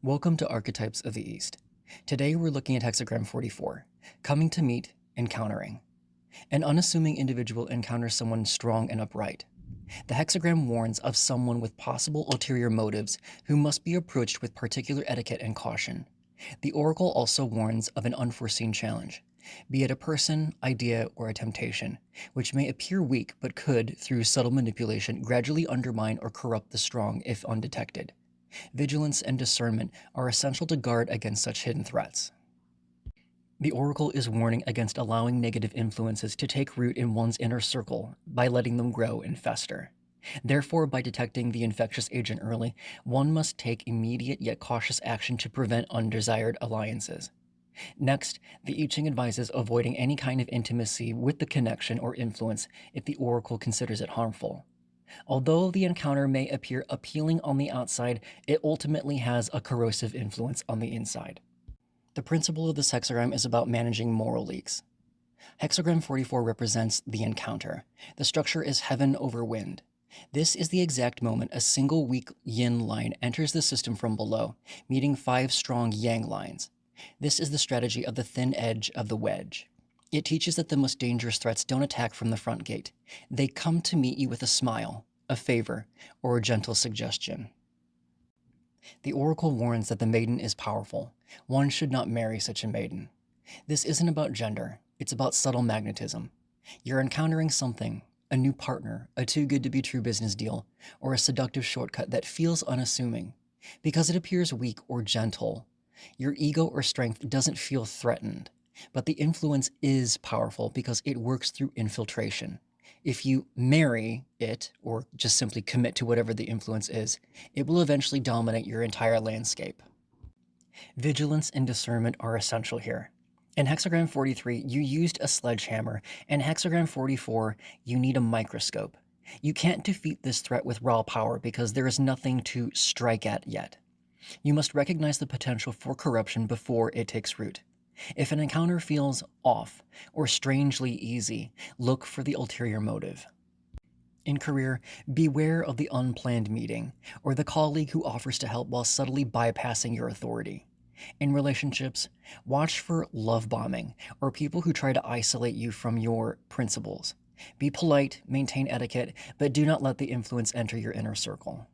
Welcome to Archetypes of the East. Today we're looking at Hexagram 44, Coming to Meet, Encountering. An unassuming individual encounters someone strong and upright. The hexagram warns of someone with possible ulterior motives who must be approached with particular etiquette and caution. The oracle also warns of an unforeseen challenge, be it a person, idea, or a temptation, which may appear weak but could, through subtle manipulation, gradually undermine or corrupt the strong if undetected. Vigilance and discernment are essential to guard against such hidden threats. The oracle is warning against allowing negative influences to take root in one's inner circle by letting them grow and fester. Therefore, by detecting the infectious agent early, one must take immediate yet cautious action to prevent undesired alliances. Next, the I Ching advises avoiding any kind of intimacy with the connection or influence if the oracle considers it harmful. Although the encounter may appear appealing on the outside, it ultimately has a corrosive influence on the inside. The principle of this hexagram is about managing moral leaks. Hexagram 44 represents the encounter. The structure is heaven over wind. This is the exact moment a single weak yin line enters the system from below, meeting 5 strong yang lines. This is the strategy of the thin edge of the wedge. It teaches that the most dangerous threats don't attack from the front gate. They come to meet you with a smile, a favor, or a gentle suggestion. The oracle warns that the maiden is powerful. One should not marry such a maiden. This isn't about gender, it's about subtle magnetism. You're encountering something, a new partner, a too-good-to-be-true business deal, or a seductive shortcut that feels unassuming. Because it appears weak or gentle, your ego or strength doesn't feel threatened. But the influence is powerful because it works through infiltration. If you marry it, or just simply commit to whatever the influence is, it will eventually dominate your entire landscape. Vigilance and discernment are essential here. In Hexagram 43, you used a sledgehammer, and Hexagram 44, you need a microscope. You can't defeat this threat with raw power because there is nothing to strike at yet. You must recognize the potential for corruption before it takes root. If an encounter feels off or strangely easy, look for the ulterior motive. In career, beware of the unplanned meeting or the colleague who offers to help while subtly bypassing your authority. In relationships, watch for love bombing or people who try to isolate you from your principles. Be polite, maintain etiquette, but do not let the influence enter your inner circle.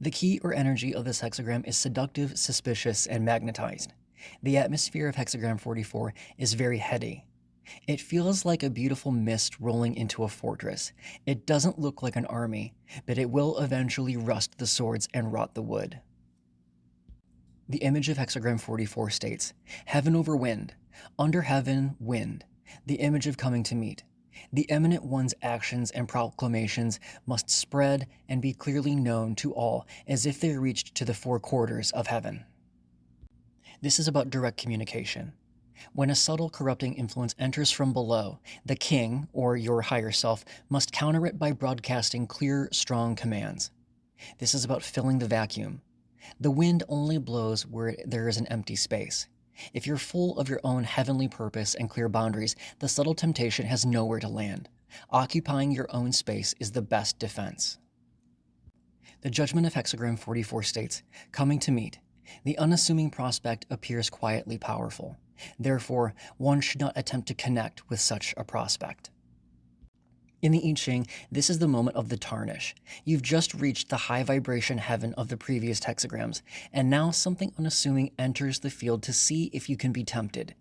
The key or energy of this hexagram is seductive, suspicious, and magnetized. The atmosphere of Hexagram 44 is very heady. It feels like a beautiful mist rolling into a fortress. It doesn't look like an army, but it will eventually rust the swords and rot the wood. The image of Hexagram 44 states, heaven over wind, under heaven, wind, the image of coming to meet. The eminent one's actions and proclamations must spread and be clearly known to all as if they reached to the 4 quarters of heaven. This is about direct communication. When a subtle corrupting influence enters from below, the king, or your higher self, must counter it by broadcasting clear, strong commands. This is about filling the vacuum. The wind only blows where there is an empty space. If you're full of your own heavenly purpose and clear boundaries, the subtle temptation has nowhere to land. Occupying your own space is the best defense. The judgment of Hexagram 44 states, coming to meet. The unassuming prospect appears quietly powerful. Therefore, one should not attempt to connect with such a prospect. In the I Ching, this is the moment of the tarnish. You've just reached the high vibration heaven of the previous hexagrams, and now something unassuming enters the field to see if you can be tempted.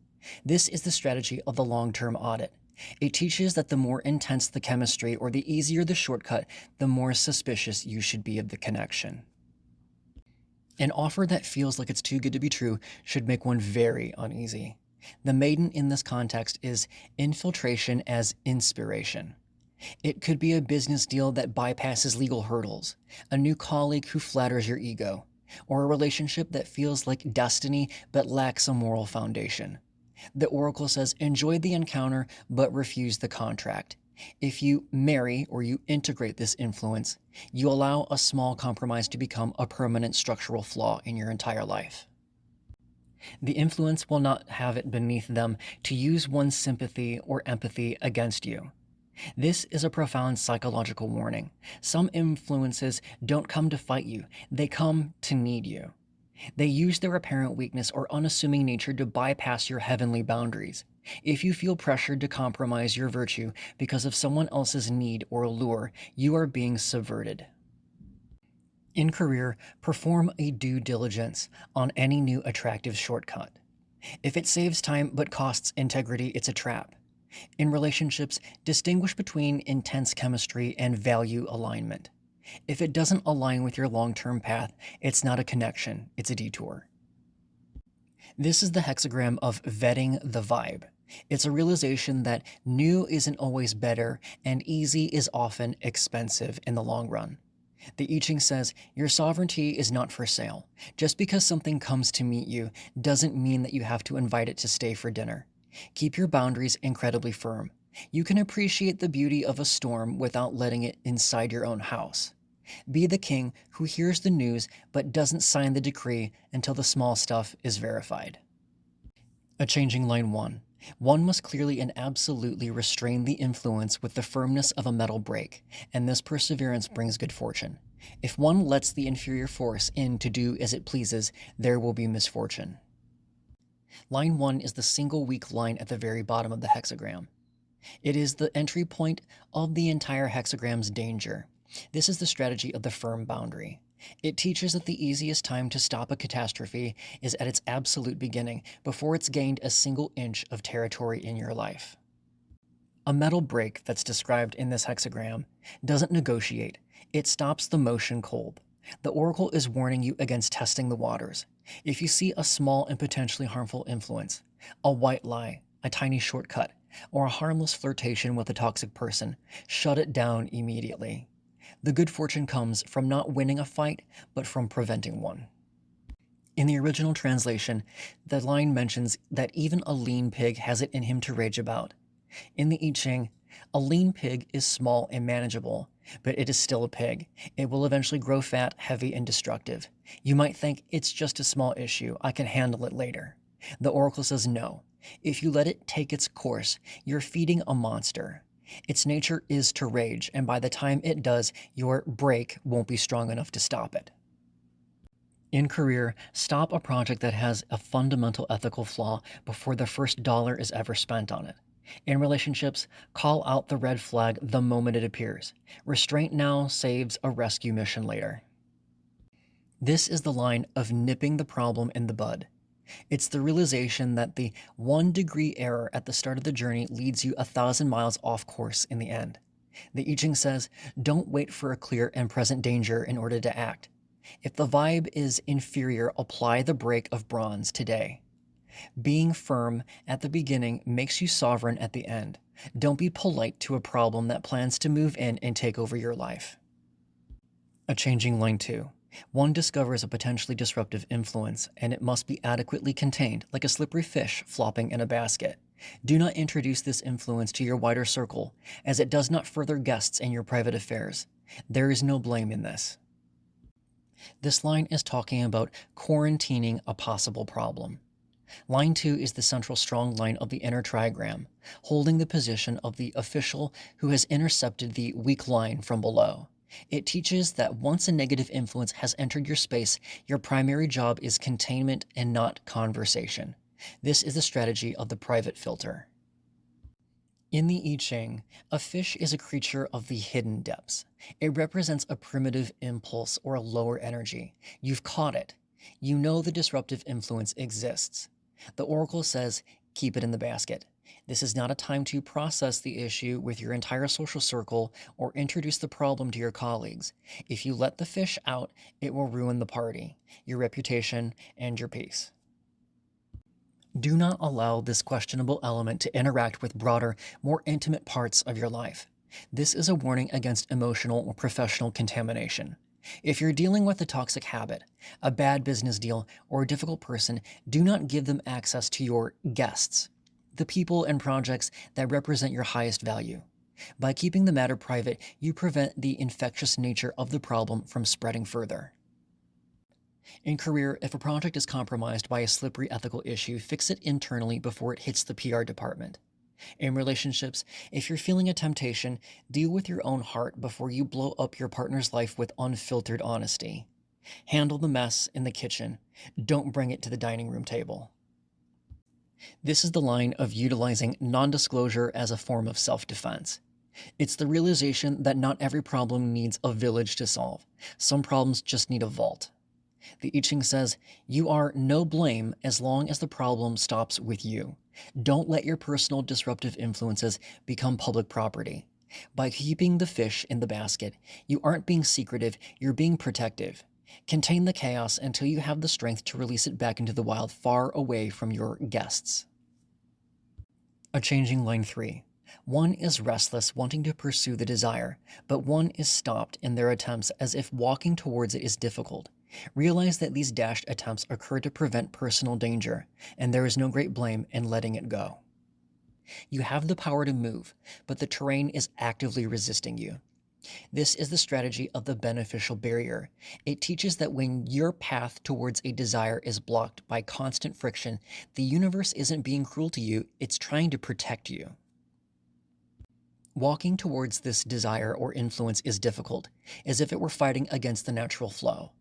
This is the strategy of the long-term audit. It teaches that the more intense the chemistry or the easier the shortcut, the more suspicious you should be of the connection. An offer that feels like it's too good to be true should make one very uneasy. The maiden in this context is infiltration as inspiration. It could be a business deal that bypasses legal hurdles, a new colleague who flatters your ego, or a relationship that feels like destiny but lacks a moral foundation. The oracle says enjoy the encounter but refuse the contract. If you marry or you integrate this influence, you allow a small compromise to become a permanent structural flaw in your entire life. The influence will not have it beneath them to use one's sympathy or empathy against you. This is a profound psychological warning. Some influences don't come to fight you, they come to need you. They use their apparent weakness or unassuming nature to bypass your heavenly boundaries. If you feel pressured to compromise your virtue because of someone else's need or allure, you are being subverted. In career, perform a due diligence on any new attractive shortcut. If it saves time but costs integrity, it's a trap. In relationships, distinguish between intense chemistry and value alignment. If it doesn't align with your long-term path, it's not a connection, it's a detour. This is the hexagram of vetting the vibe. It's a realization that new isn't always better and easy is often expensive in the long run. The I Ching says, your sovereignty is not for sale. Just because something comes to meet you doesn't mean that you have to invite it to stay for dinner. Keep your boundaries incredibly firm. You can appreciate the beauty of a storm without letting it inside your own house. Be the king who hears the news but doesn't sign the decree until the small stuff is verified. A changing line 1. One must clearly and absolutely restrain the influence with the firmness of a metal brake, and this perseverance brings good fortune. If one lets the inferior force in to do as it pleases, there will be misfortune. Line 1 is the single weak line at the very bottom of the hexagram. It is the entry point of the entire hexagram's danger. This is the strategy of the firm boundary. It teaches that the easiest time to stop a catastrophe is at its absolute beginning, before it's gained a single inch of territory in your life. A metal brake that's described in this hexagram doesn't negotiate. It stops the motion cold. The oracle is warning you against testing the waters. If you see a small and potentially harmful influence, a white lie, a tiny shortcut, or a harmless flirtation with a toxic person, shut it down immediately. The good fortune comes from not winning a fight, but from preventing one. In the original translation, the line mentions that even a lean pig has it in him to rage about. In the I Ching, a lean pig is small and manageable, but it is still a pig. It will eventually grow fat, heavy, and destructive. You might think it's just a small issue, I can handle it later. The oracle says no. If you let it take its course, you're feeding a monster. Its nature is to rage, and by the time it does, your brake won't be strong enough to stop it. In career, stop a project that has a fundamental ethical flaw before the first dollar is ever spent on it. In relationships, call out the red flag the moment it appears. Restraint now saves a rescue mission later. This is the line of nipping the problem in the bud. It's the realization that the 1-degree error at the start of the journey leads you 1,000 miles off course in the end. The I Ching says, don't wait for a clear and present danger in order to act. If the vibe is inferior, apply the brake of bronze today. Being firm at the beginning makes you sovereign at the end. Don't be polite to a problem that plans to move in and take over your life. A changing line 2. One discovers a potentially disruptive influence, and it must be adequately contained, like a slippery fish flopping in a basket. Do not introduce this influence to your wider circle, as it does not further guests in your private affairs. There is no blame in this. This line is talking about quarantining a possible problem. Line 2 is the central strong line of the inner trigram, holding the position of the official who has intercepted the weak line from below. It teaches that once a negative influence has entered your space, your primary job is containment and not conversation. This is the strategy of the private filter. In the I Ching, a fish is a creature of the hidden depths. It represents a primitive impulse or a lower energy. You've caught it. You know the disruptive influence exists. The oracle says, keep it in the basket. This is not a time to process the issue with your entire social circle or introduce the problem to your colleagues. If you let the fish out, it will ruin the party, your reputation, and your peace. Do not allow this questionable element to interact with broader, more intimate parts of your life. This is a warning against emotional or professional contamination. If you're dealing with a toxic habit, a bad business deal, or a difficult person, do not give them access to your guests, the people and projects that represent your highest value. By keeping the matter private, you prevent the infectious nature of the problem from spreading further. In career, if a project is compromised by a slippery ethical issue, fix it internally before it hits the PR department. In relationships, if you're feeling a temptation, deal with your own heart before you blow up your partner's life with unfiltered honesty. Handle the mess in the kitchen. Don't bring it to the dining room table. This is the line of utilizing non-disclosure as a form of self-defense. It's the realization that not every problem needs a village to solve. Some problems just need a vault. The I Ching says, you are no blame as long as the problem stops with you. Don't let your personal disruptive influences become public property. By keeping the fish in the basket, you aren't being secretive, you're being protective. Contain the chaos until you have the strength to release it back into the wild, far away from your guests. A changing line 3. One is restless, wanting to pursue the desire, but one is stopped in their attempts as if walking towards it is difficult. Realize that these dashed attempts occur to prevent personal danger, and there is no great blame in letting it go. You have the power to move, but the terrain is actively resisting you. This is the strategy of the beneficial barrier. It teaches that when your path towards a desire is blocked by constant friction, the universe isn't being cruel to you, it's trying to protect you. Walking towards this desire or influence is difficult, as if it were fighting against the natural flow.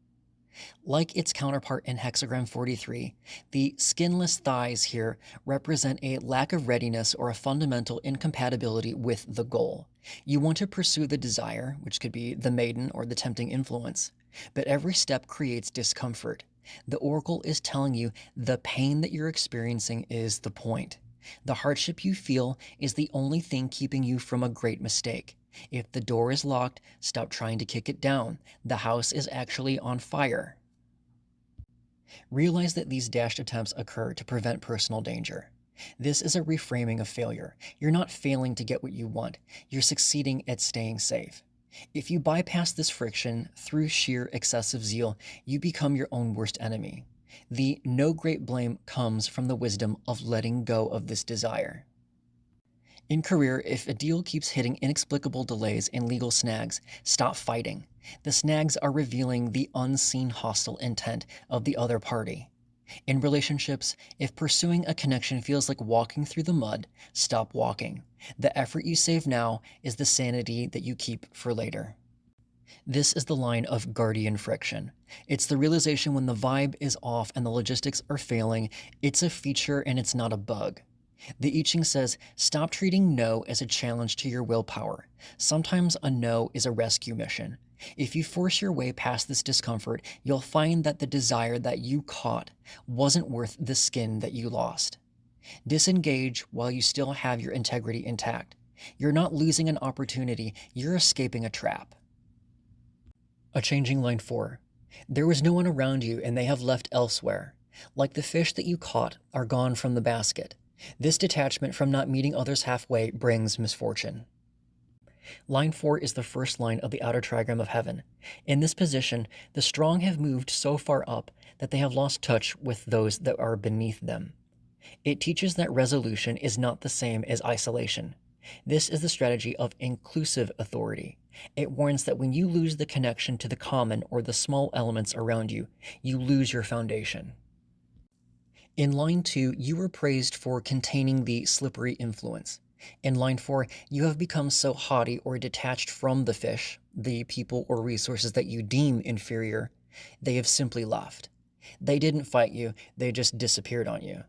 Like its counterpart in Hexagram 43, the skinless thighs here represent a lack of readiness or a fundamental incompatibility with the goal. You want to pursue the desire, which could be the maiden or the tempting influence, but every step creates discomfort. The oracle is telling you the pain that you're experiencing is the point. The hardship you feel is the only thing keeping you from a great mistake. If the door is locked, stop trying to kick it down. The house is actually on fire. Realize that these dashed attempts occur to prevent personal danger. This is a reframing of failure. You're not failing to get what you want. You're succeeding at staying safe. If you bypass this friction through sheer excessive zeal, you become your own worst enemy. The no great blame comes from the wisdom of letting go of this desire. In career, if a deal keeps hitting inexplicable delays and legal snags, stop fighting. The snags are revealing the unseen hostile intent of the other party. In relationships, if pursuing a connection feels like walking through the mud, stop walking. The effort you save now is the sanity that you keep for later. This is the line of guardian friction. It's the realization when the vibe is off and the logistics are failing, it's a feature and it's not a bug. The I Ching says, stop treating no as a challenge to your willpower. Sometimes a no is a rescue mission. If you force your way past this discomfort, you'll find that the desire that you caught wasn't worth the skin that you lost. Disengage while you still have your integrity intact. You're not losing an opportunity, you're escaping a trap. A changing line 4. There was no one around you and they have left elsewhere. Like the fish that you caught are gone from the basket. This detachment from not meeting others halfway brings misfortune. Line 4 is the first line of the outer trigram of heaven. In this position, the strong have moved so far up that they have lost touch with those that are beneath them. It teaches that resolution is not the same as isolation. This is the strategy of inclusive authority. It warns that when you lose the connection to the common or the small elements around you, you lose your foundation. In line 2, you were praised for containing the slippery influence. In line 4, you have become so haughty or detached from the fish, the people or resources that you deem inferior, they have simply left. They didn't fight you, they just disappeared on you.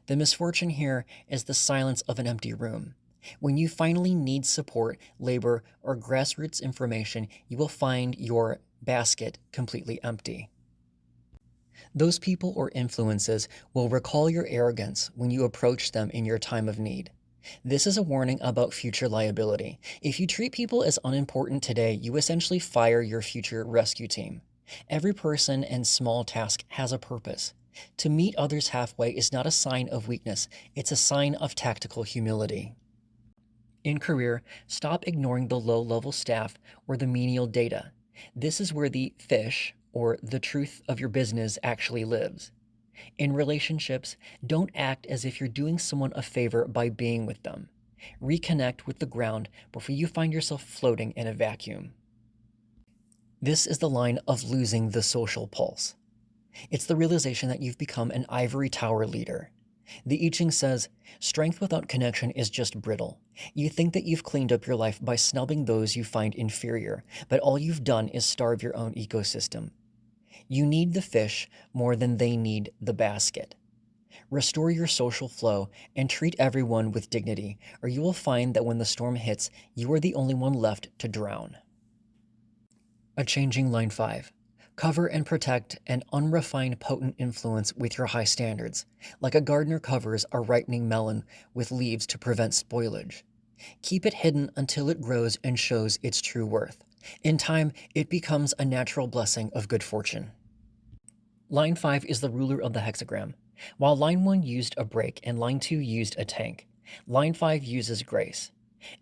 The misfortune here is the silence of an empty room. When you finally need support, labor, or grassroots information, you will find your basket completely empty. Those people or influences will recall your arrogance when you approach them in your time of need. This is a warning about future liability. If you treat people as unimportant today, you essentially fire your future rescue team. Every person and small task has a purpose. To meet others halfway is not a sign of weakness, it's a sign of tactical humility. In career, stop ignoring the low-level staff or the menial data. This is where the fish, or the truth of your business, actually lives. In relationships, don't act as if you're doing someone a favor by being with them. Reconnect with the ground before you find yourself floating in a vacuum. This is the line of losing the social pulse. It's the realization that you've become an ivory tower leader. The I Ching says, strength without connection is just brittle. You think that you've cleaned up your life by snubbing those you find inferior, but all you've done is starve your own ecosystem. You need the fish more than they need the basket. Restore your social flow and treat everyone with dignity, or you will find that when the storm hits, you are the only one left to drown. A changing line 5. Cover and protect an unrefined potent influence with your high standards, like a gardener covers a ripening melon with leaves to prevent spoilage. Keep it hidden until it grows and shows its true worth. In time, it becomes a natural blessing of good fortune. Line 5 is the ruler of the hexagram. While line 1 used a brake and line 2 used a tank, line 5 uses grace.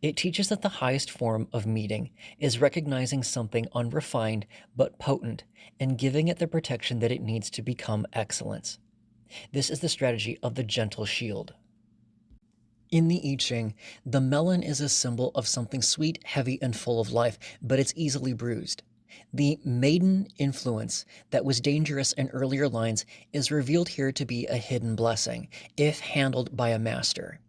It teaches that the highest form of meeting is recognizing something unrefined but potent and giving it the protection that it needs to become excellence. This is the strategy of the gentle shield. In the I Ching, the melon is a symbol of something sweet, heavy, and full of life, but it's easily bruised. The maiden influence that was dangerous in earlier lines is revealed here to be a hidden blessing, if handled by a master.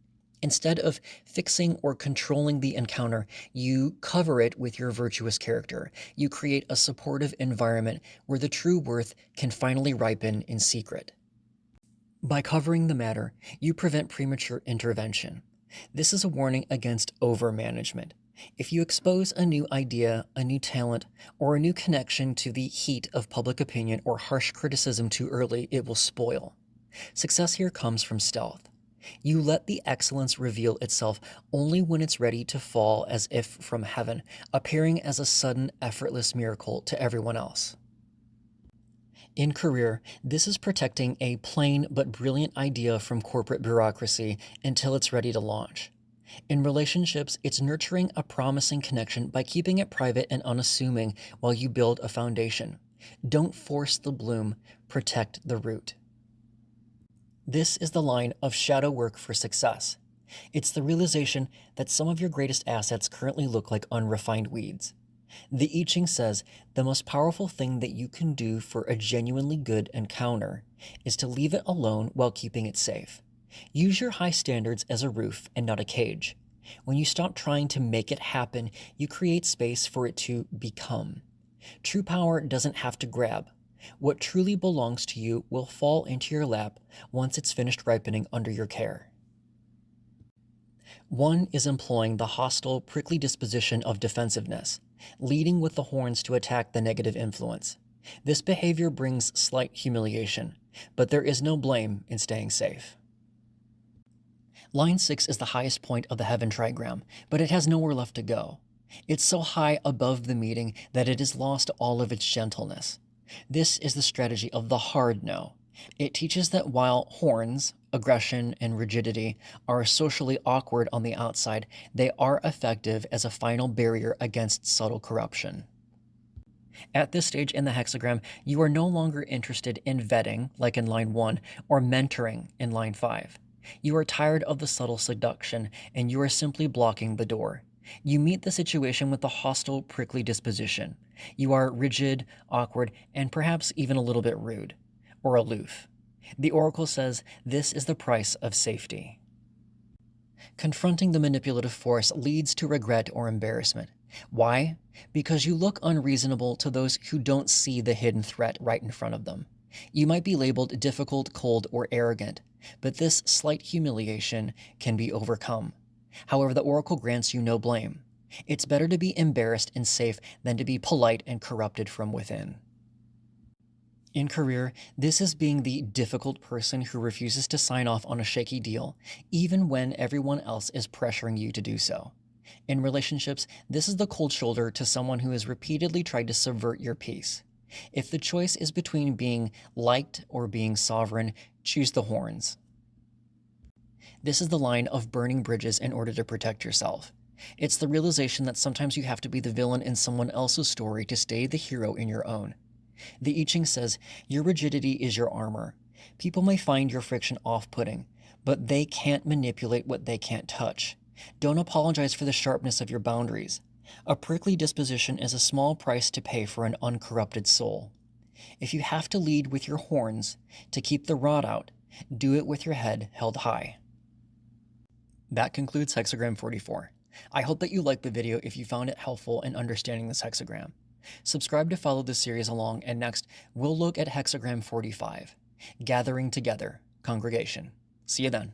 Instead of fixing or controlling the encounter, you cover it with your virtuous character. You create a supportive environment where the true worth can finally ripen in secret. By covering the matter, you prevent premature intervention. This is a warning against overmanagement. If you expose a new idea, a new talent, or a new connection to the heat of public opinion or harsh criticism too early, it will spoil. Success here comes from stealth. You let the excellence reveal itself only when it's ready to fall as if from heaven, appearing as a sudden, effortless miracle to everyone else. In career, this is protecting a plain but brilliant idea from corporate bureaucracy until it's ready to launch. In relationships, it's nurturing a promising connection by keeping it private and unassuming while you build a foundation. Don't force the bloom, protect the root. This is the line of shadow work for success. It's the realization that some of your greatest assets currently look like unrefined weeds. The I Ching says the most powerful thing that you can do for a genuinely good encounter is to leave it alone while keeping it safe. Use your high standards as a roof and not a cage. When you stop trying to make it happen, you create space for it to become. True power doesn't have to grab. What truly belongs to you will fall into your lap once it's finished ripening under your care. 1 is employing the hostile, prickly disposition of defensiveness, leading with the horns to attack the negative influence. This behavior brings slight humiliation, but there is no blame in staying safe. Line 6 is the highest point of the heaven trigram, but it has nowhere left to go. It's so high above the meeting that it has lost all of its gentleness. This is the strategy of the hard no. It teaches that while horns, aggression, and rigidity are socially awkward on the outside, they are effective as a final barrier against subtle corruption. At this stage in the hexagram, you are no longer interested in vetting, like in line 1, or mentoring in line 5. You are tired of the subtle seduction, and you are simply blocking the door. You meet the situation with a hostile, prickly disposition. You are rigid, awkward, and perhaps even a little bit rude, or aloof. The oracle says this is the price of safety. Confronting the manipulative force leads to regret or embarrassment. Why? Because you look unreasonable to those who don't see the hidden threat right in front of them. You might be labeled difficult, cold, or arrogant, but this slight humiliation can be overcome. However, the oracle grants you no blame. It's better to be embarrassed and safe than to be polite and corrupted from within. In career, this is being the difficult person who refuses to sign off on a shaky deal, even when everyone else is pressuring you to do so. In relationships, this is the cold shoulder to someone who has repeatedly tried to subvert your peace. If the choice is between being liked or being sovereign, choose the horns. This is the line of burning bridges in order to protect yourself. It's the realization that sometimes you have to be the villain in someone else's story to stay the hero in your own. The I Ching says, your rigidity is your armor. People may find your friction off-putting, but they can't manipulate what they can't touch. Don't apologize for the sharpness of your boundaries. A prickly disposition is a small price to pay for an uncorrupted soul. If you have to lead with your horns to keep the rod out, do it with your head held high. That concludes Hexagram 44. I hope that you liked the video if you found it helpful in understanding this hexagram. Subscribe to follow this series along, and next, we'll look at Hexagram 45, Gathering Together, Congregation. See you then.